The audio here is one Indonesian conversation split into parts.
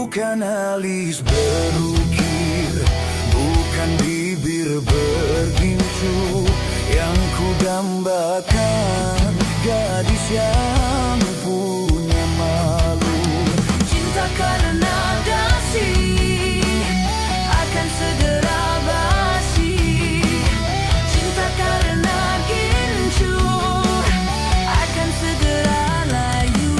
Bukan alis berukir, bukan bibir bergincu, yang ku dambakan gadis yang punya malu. Cinta karena dasi akan segera basi, cinta karena gincu akan segera layu.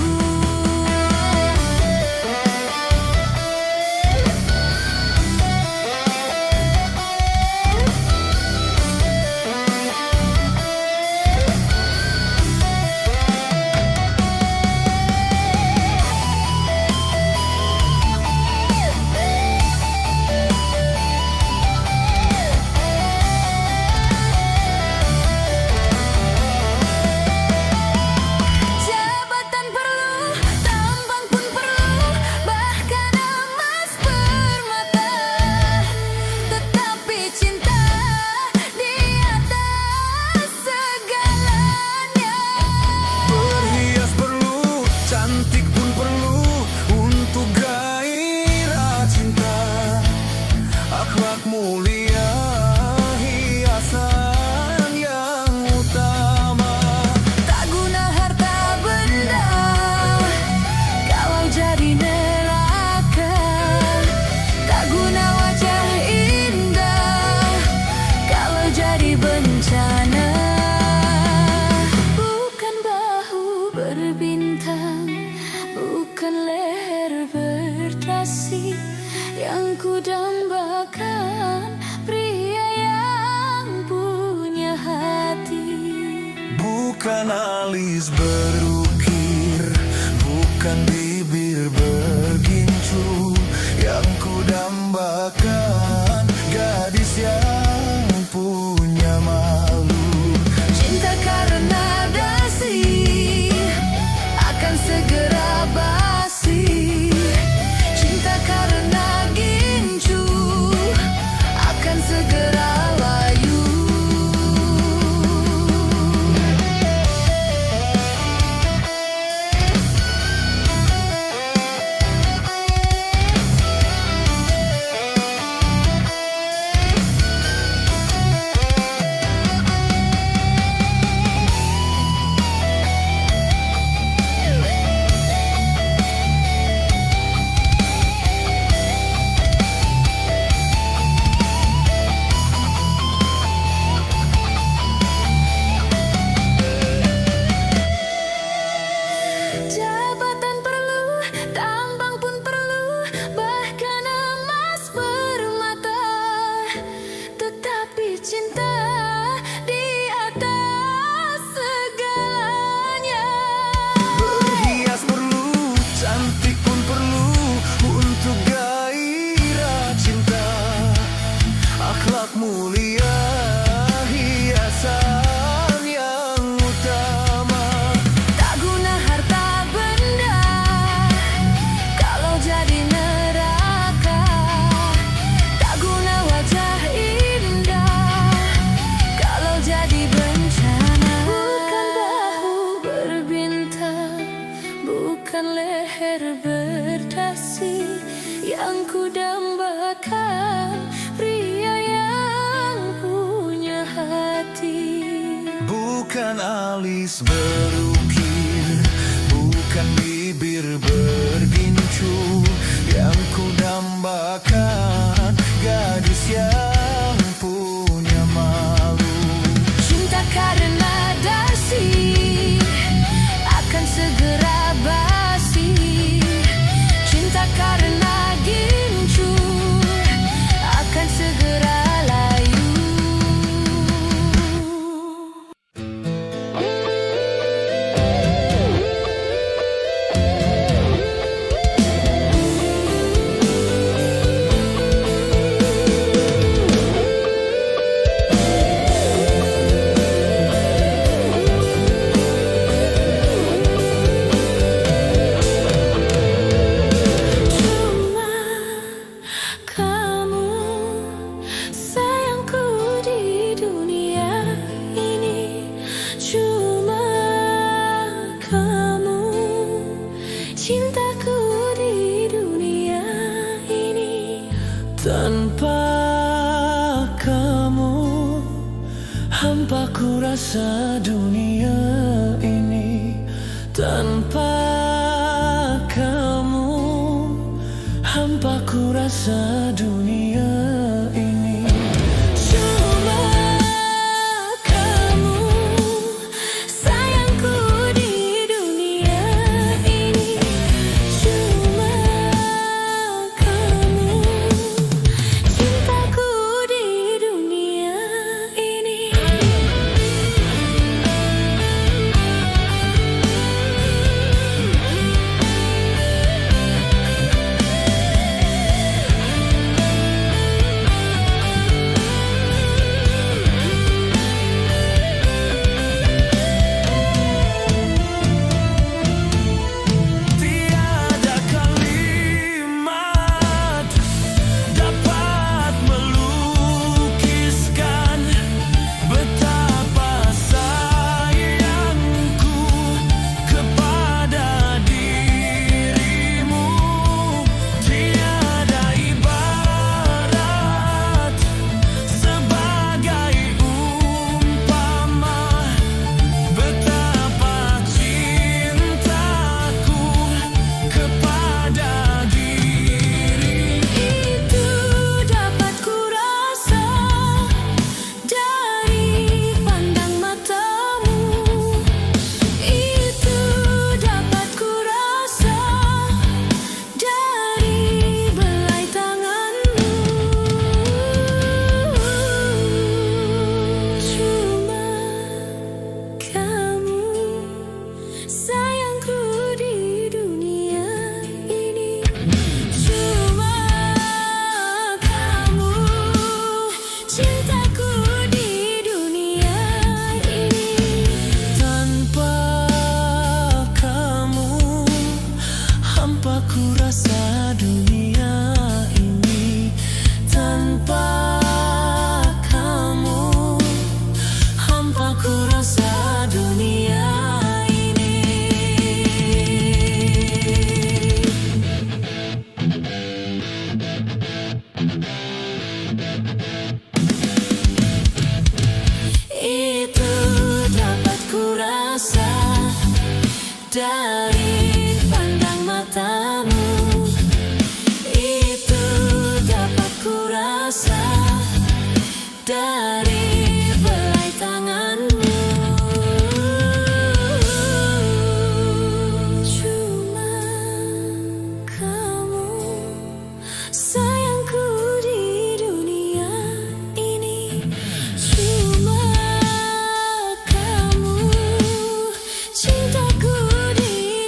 Mulia hiasan yang utama, tak guna harta benda kalau jadi neraka, tak guna wajah indah kalau jadi bencana. Bukan bahu berbintang, bukan leher berdasi, yang ku dambakan pria yang punya hati. Bukan alis berukir, bukan bibir bergincu, yang ku dambakan gadis yang punya malu. Cinta karena dasi akan segera basi, cinta karena segera layu. Jabatan perlu, tambang pun perlu, bahkan emas permata, tetapi cinta di atas segalanya. Berhias perlu, cantik pun perlu, untuk gairah cinta, akhlak mulia hiasan yang utama. Tak guna harta benda kalau jadi neraka, tak guna wajah indah kalau jadi bencana. Bukan bahu berbintang, bukan leher berdasi, yang ku dambakan pria yang punya hati. Bukan alis berukir, bukan bibir bergincu, yang ku dambakan gadis yang punya malu. Cinta karena dasi akan segera basi, cinta karena gincu akan segera layu. rasa dunia ini tanpa kamu. Hampa ku rasa dunia ini. Cuma kamu sayangku di dunia ini. Cuma kamu cintaku di dunia ini. Tiada kalimat dapat melukiskan betapa sayangku kepada dirimu. Tiada ibarat sebagai umpama betapa cintaku kepada diri. Itu dapat ku rasa dari pandang matamu. Itu dapat ku rasa dari belai tanganmu. Cuma kamu sayangku di dunia ini. Cuma kamu cintaku di dunia ini. Tanpa kamu hampa ku rasa dunia ini. Tanpa kamu hampa ku rasa dunia ini. Itu dapat ku rasa dari pandang matamu. Itu dapat ku rasa dari belai tanganmu. Cuma kamu sayangku di dunia ini. Cuma kamu cintaku di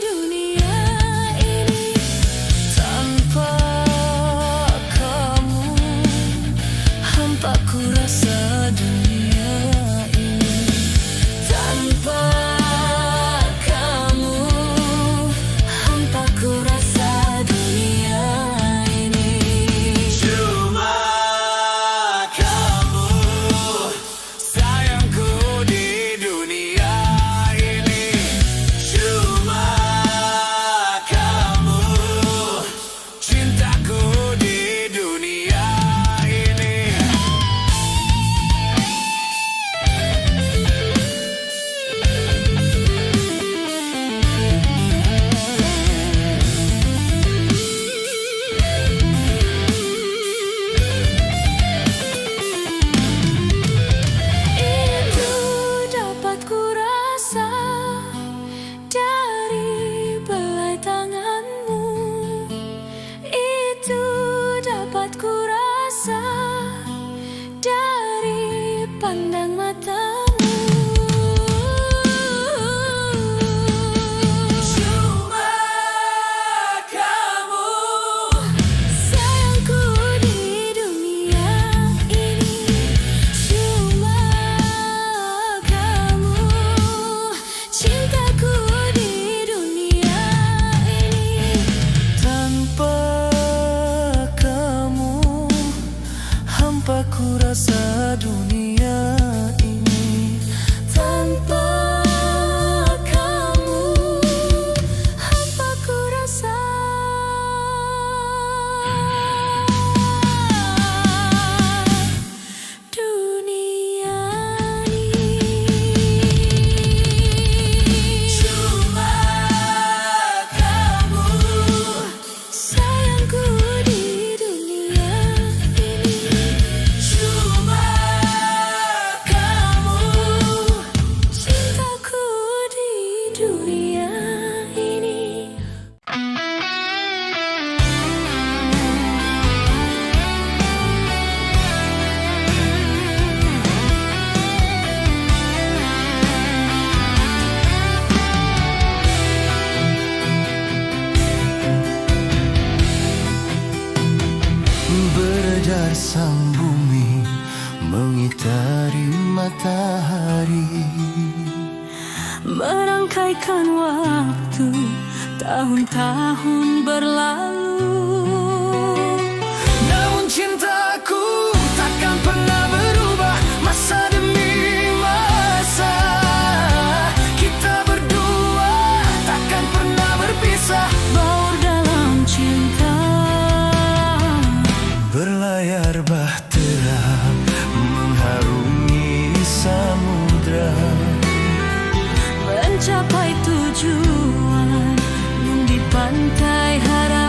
sang bumi mengitari matahari, merangkaikan waktu tahun-tahun berlalu. Namun cintaku takkan pernah berubah, masa demi masa. Kita berdua takkan pernah berpisah, Baur dalam cinta, berlayar bahtera mengharungi samudra, mencapai tujuan di pantai harapan.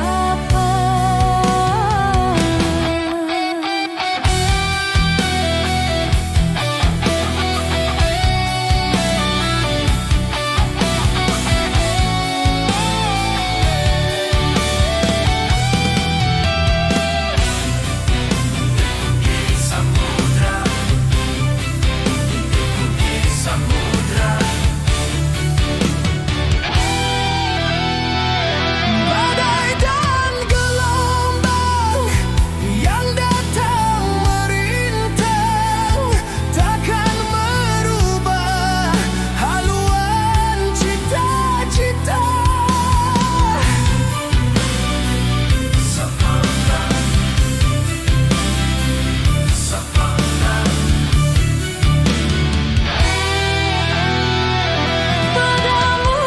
badai dan gelombang yang datang merintang takkan merubah haluan cita-cita. Padamu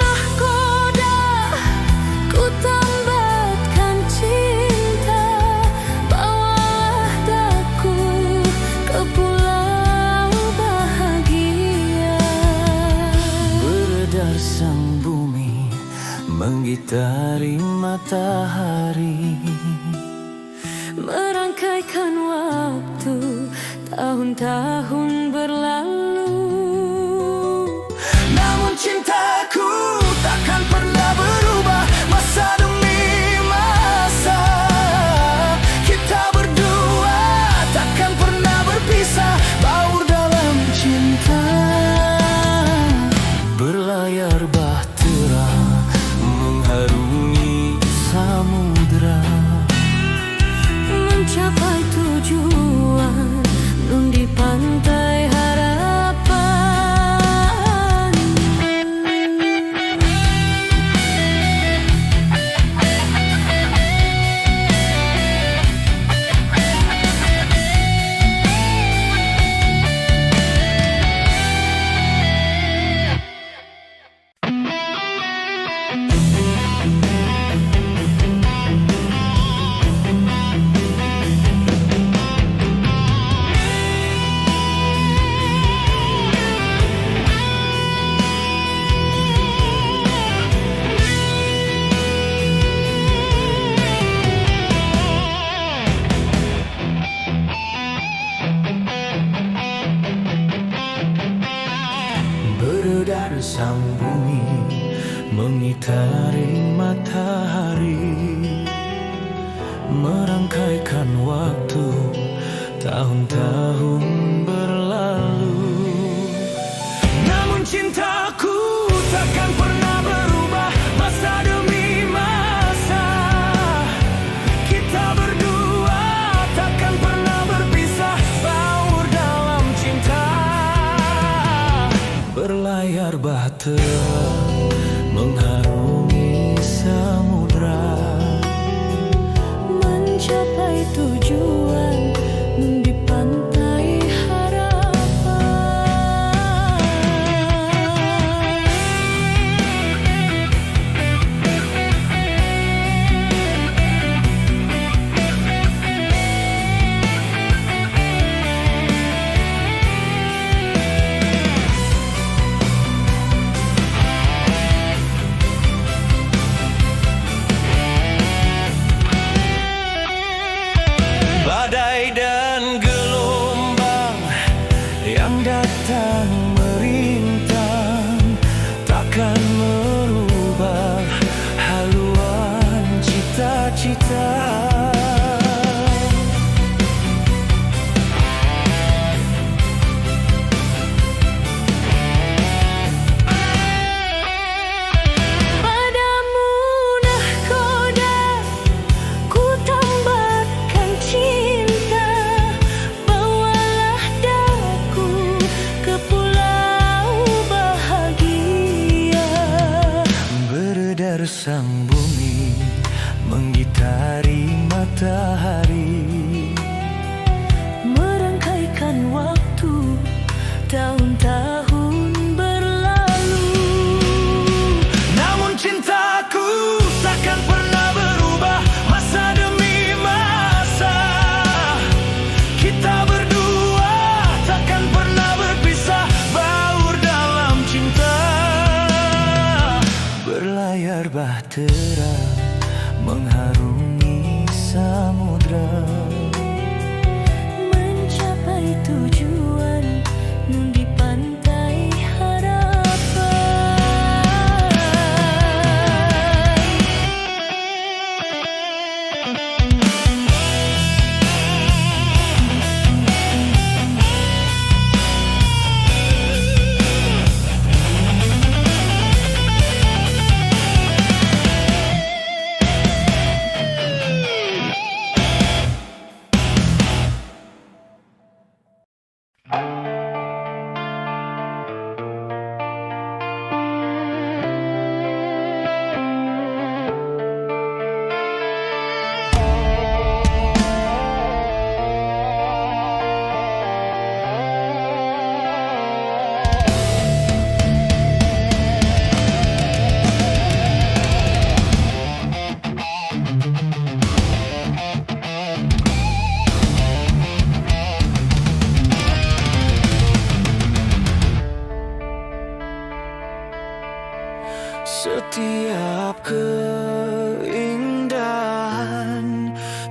nahkoda ku tambatkan cinta, bawalah daku ke pulau bahagia. Beredar sang bumi menggitari matahari, Merangkaikan waktu tahun-tahun berlalu. namun cintaku takkan pernah berubah, masa demi masa. Kita berdua takkan pernah berpisah, baur dalam cinta, berlayar bahtera mengharungi samudra, Mencapai tujuan di pantai harapan. beredar sang bumi mengitari matahari, merangkaikan waktu tahun-tahun berlalu. Namun cintaku takkan pernah berubah, masa demi masa. Kita berdua takkan pernah berpisah, baur dalam cinta, berlayar bahtera mengharungi samudra, Mencapai tujuan di pantai harapan. sang bumi menggitari matahari, merangkaikan waktu tahun-tahun berlalu. Namun cintaku takkan pernah berubah masa demi masa. Kita berdua takkan pernah berpisah, baur dalam cinta. Berlayar bahtera mengharungi samudra, Mencapai tujuan nun di pantai harapan. Setiap keindahan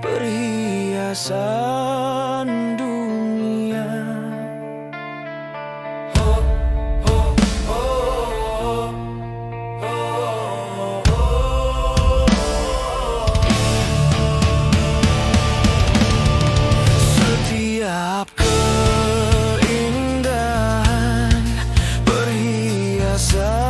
perhiasan dunia. Oh, oh, oh, oh, oh, oh. Setiap keindahan perhiasan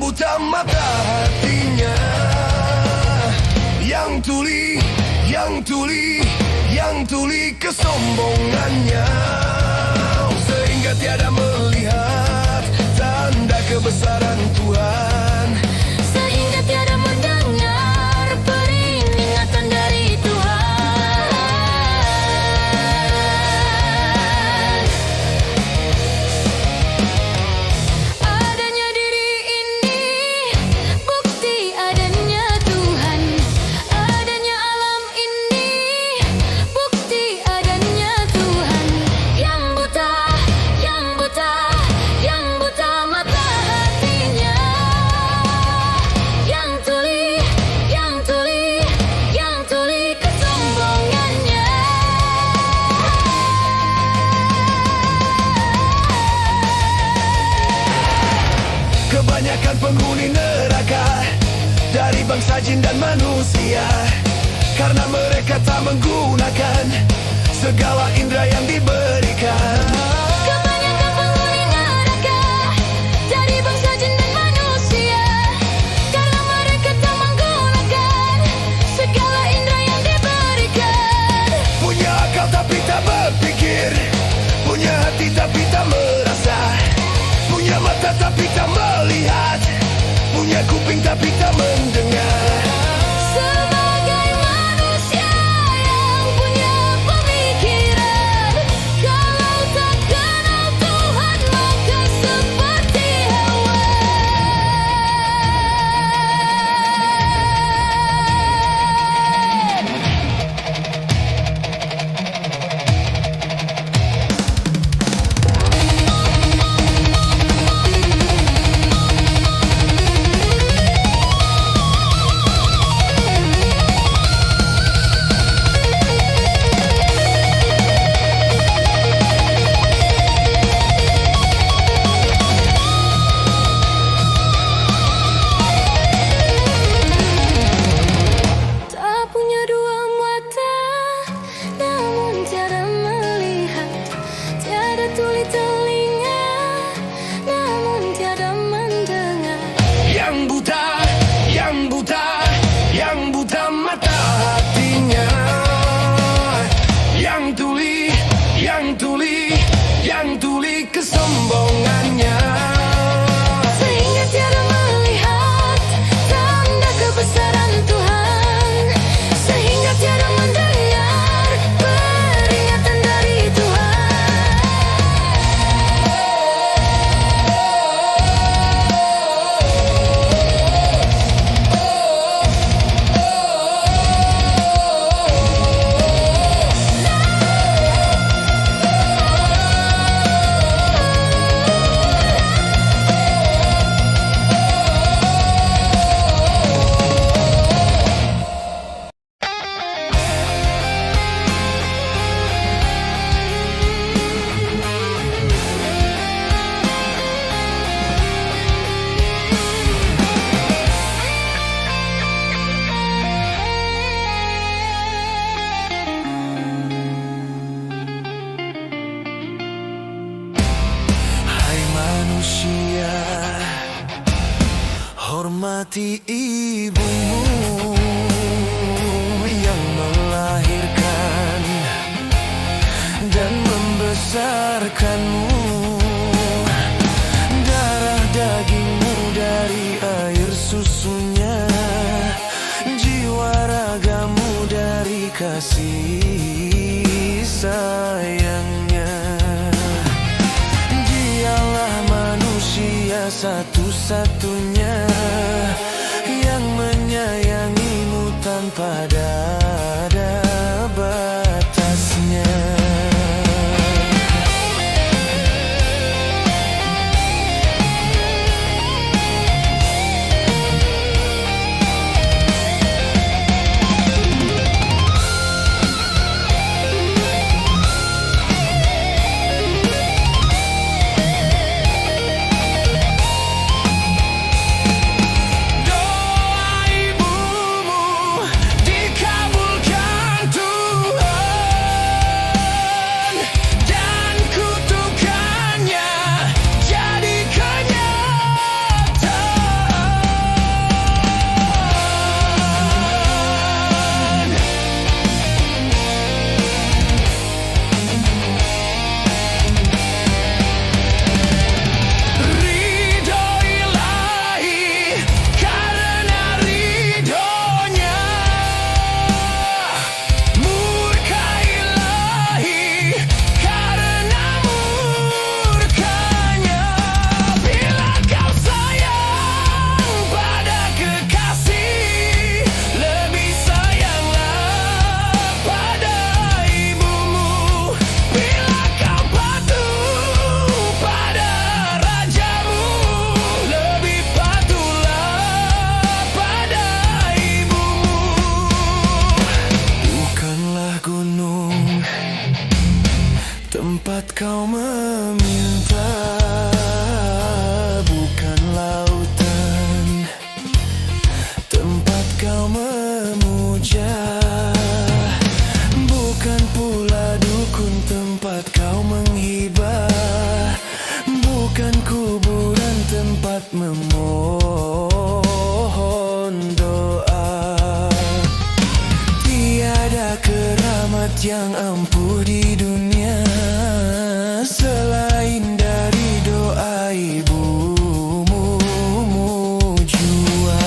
buta mata hatinya, yang tuli kesombongannya, sehingga tiada melihat tanda kebesaran Tuhan, sehingga tiada mendengar peringatan dari Tuhan. Adanya diri ini bukti adanya Tuhan, adanya alam ini bukti adanya Tuhan. Yang buta mata hatinya, yang tuli kesombongannya. Kebanyakan penghuni neraka dari bangsa jin dan manusia, karena mereka tak menggunakan segala indera yang diberikan. Kebanyakan penghuni neraka dari bangsa jin dan manusia, karena mereka tak menggunakan segala indera yang diberikan. Punya akal tapi tak berpikir, punya hati tapi tak merasa, punya mata tapi tak melihat, punya kuping tapi tak mendengar. Sebagai manusia yang punya pemikiran, kalau tak kenal Tuhan maka seperti hewan. Tak punya dua mata, namun tiada melihat, tiada tuli telinga, namun tiada mendengar. Yang buta mata hatinya, yang tuli kesombongannya, Sehingga tiada melihat tanda kebesaran Tuhan, sehingga tiada mendengar peringatan dari Tuhan. Hai manusia, hormati ibumu yang melahirkan dan membesarkanmu. Darah dagingmu dari air susunya, jiwa ragamu dari kasih sayangnya. Dialah manusia satu-satunya yang menyayangimu tanpa ada batasnya. Doa ibumu memohon doa. Tiada keramat yang ampuh di dunia selain dari doa ibumu jua.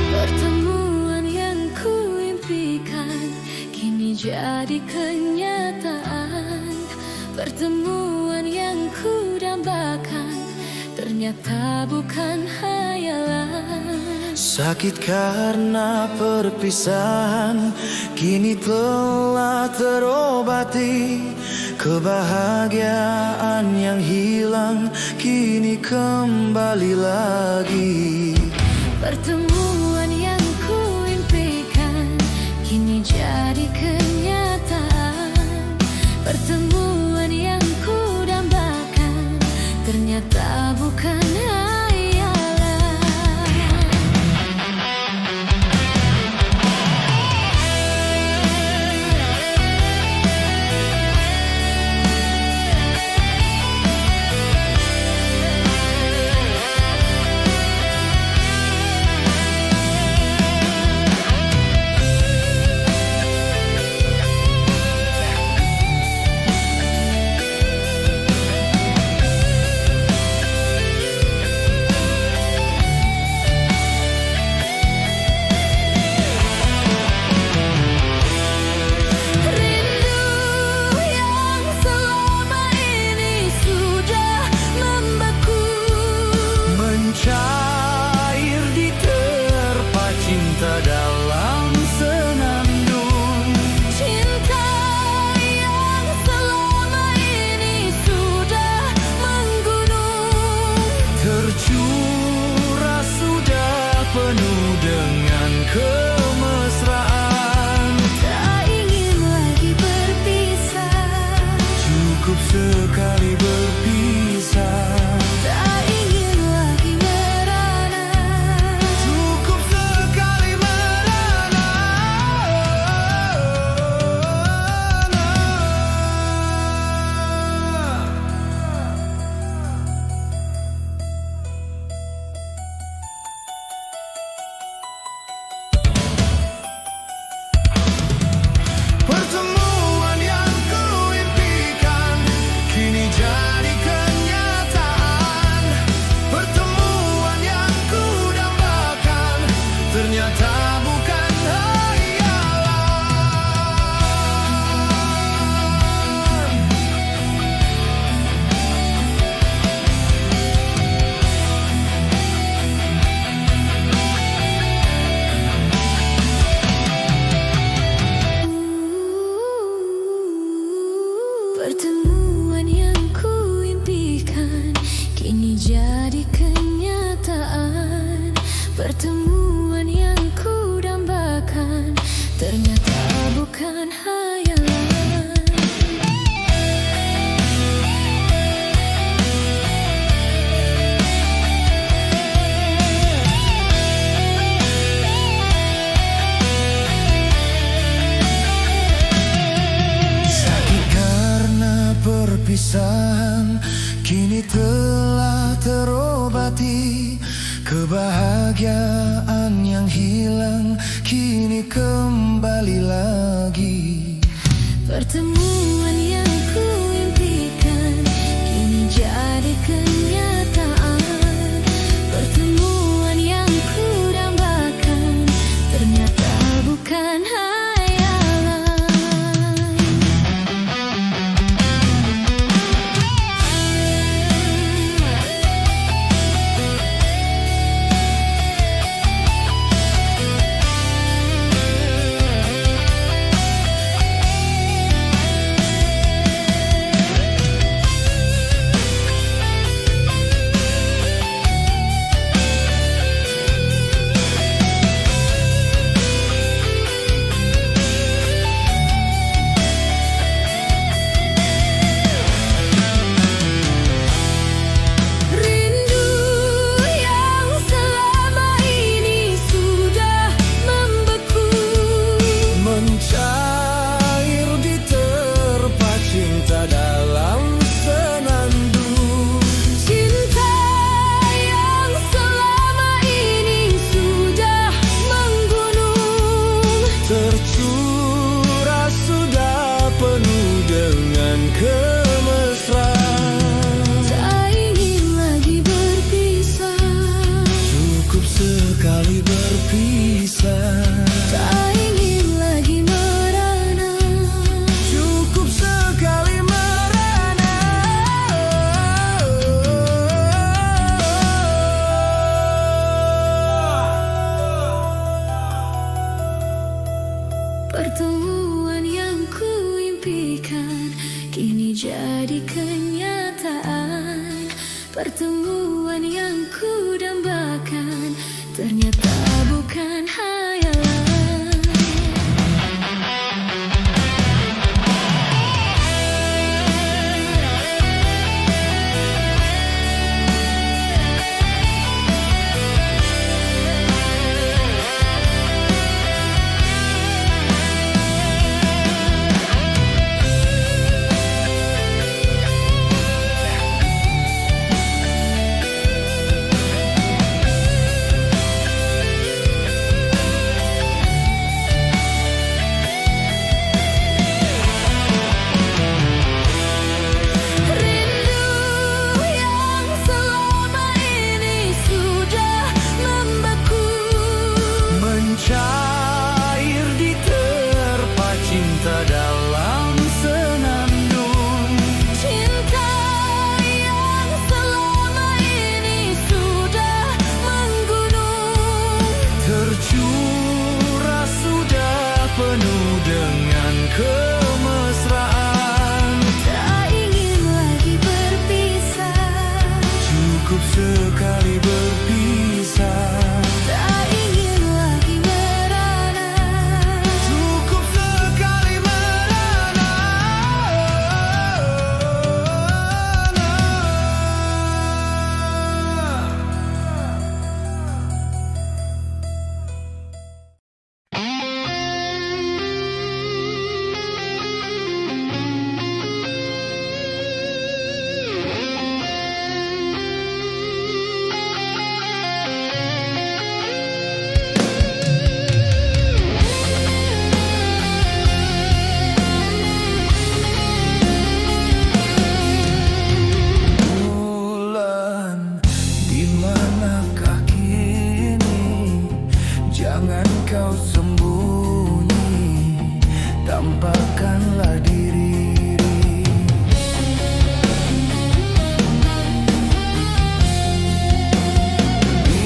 Pertemuan yang kuimpikan kini jadi kenyataan. Pertemuan yang kudambakan ternyata bukan hayalan. Sakit karena perpisahan kini telah terobati. Kebahagiaan yang hilang kini kembali lagi. Pertemuan yang kuimpikan kini jadi kenyataan. Pertemuan yang kudambakan ternyata bukan hayalan. Cair di terpa cinta dalam senandung. Cinta yang selama ini sudah menggunung, Tercurah sudah penuh dengan kemesraan. tak ingin lagi berpisah, Cukup sekali berpisah. tak ingin lagi merana. Cukup sekali merana. Pertemuan yang kuimpikan kini jadi kenyataan. Pertemuan yang kudambakan ternyata bukan hayalan. Pertemuan yang kuimpikan kini jadi kenyataan. Pertemuan yang kudambakan ternyata bukan hayalan. Sakit karena perpisahan kini telah terobati. Kebahagiaan yang hilang kini kembali lagi. Pertemuan yang kuimpikan kini jadi kenyataan. Pertemuan yang kudambakan ternyata bukan hayalan. Pertemuan yang ku dambakan ternyata bukan hayalan. Rindu yang selama ini sudah membeku, mencair di terpa cinta dalam senandung. cinta yang selama ini sudah menggunung, Tercurah sudah penuh dengan kemesraan. tak ingin lagi berpisah, Cukup sekali berpisah. tak ingin lagi merana. Cukup sekali merana. Bulan, di manakah kini? Jangan kau sembunyi, tampakkanlah diri.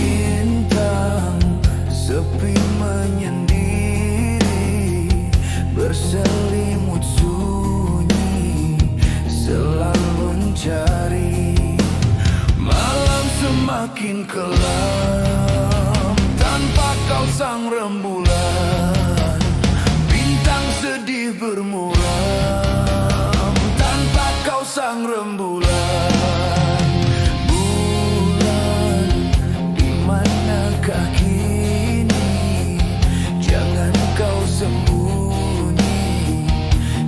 Bintang sepi menyendiri, berselimut sunyi, selalu mencari. Malam semakin kelam tanpa kau sang rembulan. Bintang sedih bermuram tanpa kau sang rembulan. Bulan, di manakah kini? Jangan kau sembunyi,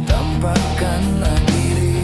tampakkanlah diri.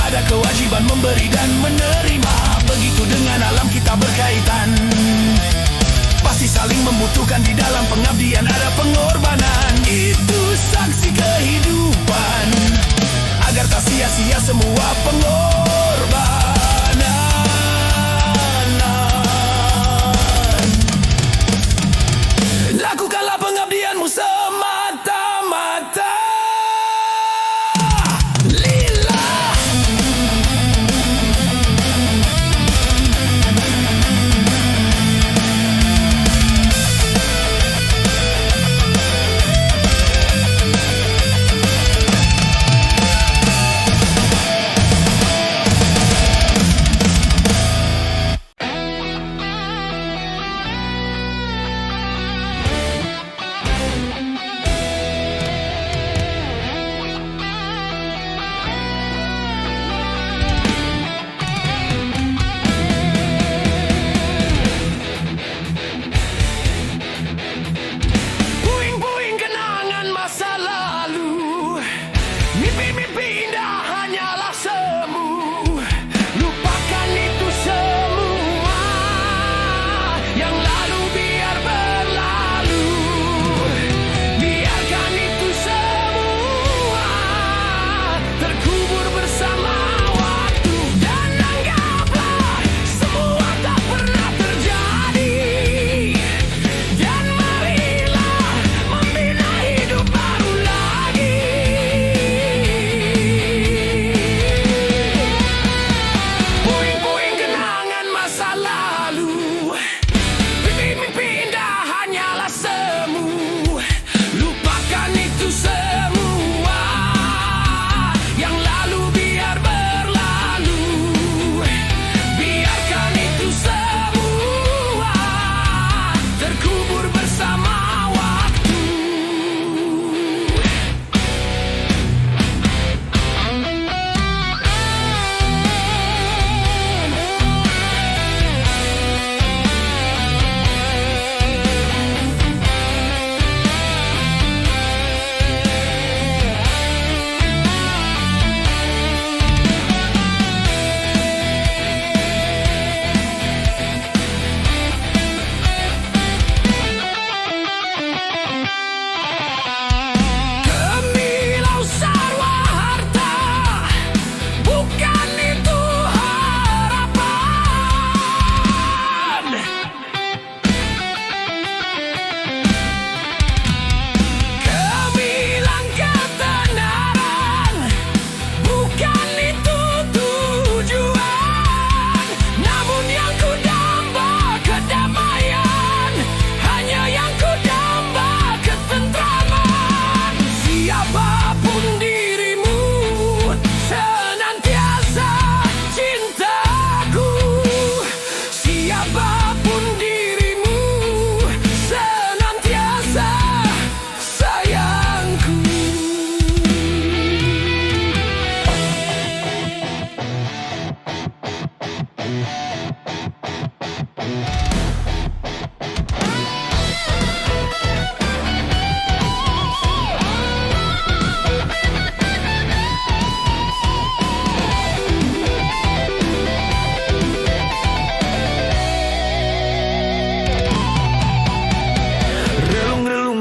ada kewajiban memberi dan menerima. Begitu dengan alam kita berkaitan, pasti saling membutuhkan. Di dalam pengabdian ada pengorbanan. Itu saksi kehidupan, agar tak sia-sia semua pengorbanan. Lakukanlah pengabdianmu semata-mata lillah.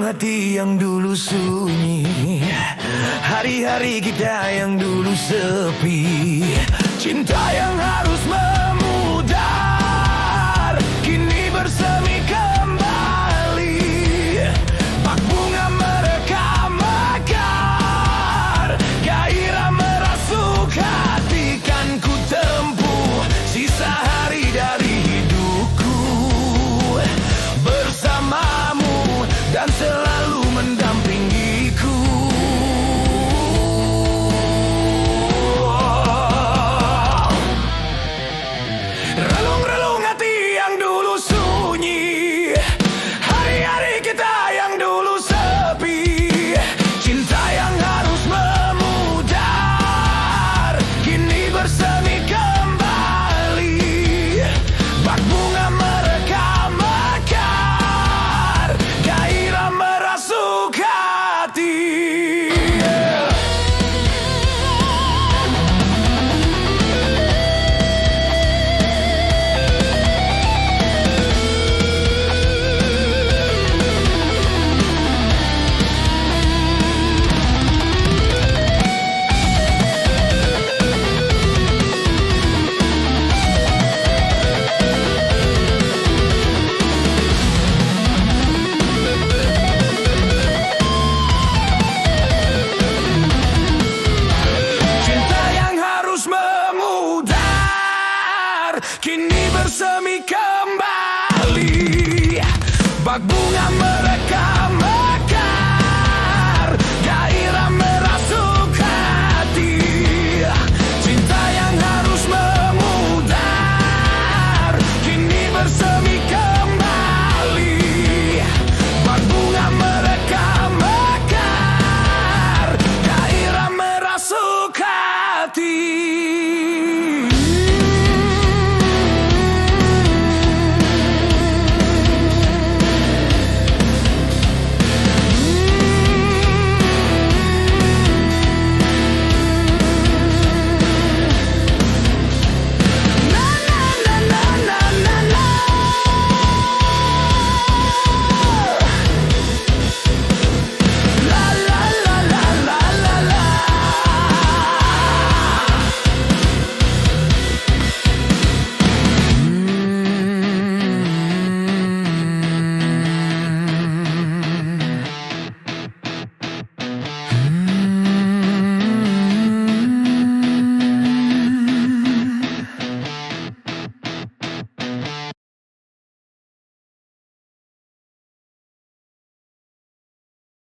Hati yang dulu sunyi, hari-hari kita yang dulu sepi, cinta yang harus memudar kini bersemi kembali. Bak bunga mereka mekar, gairah merasuk hati, kan ku tempuh sisa hari dari hidupku bersamamu dan selalu mendampingiku. Semak bunga merah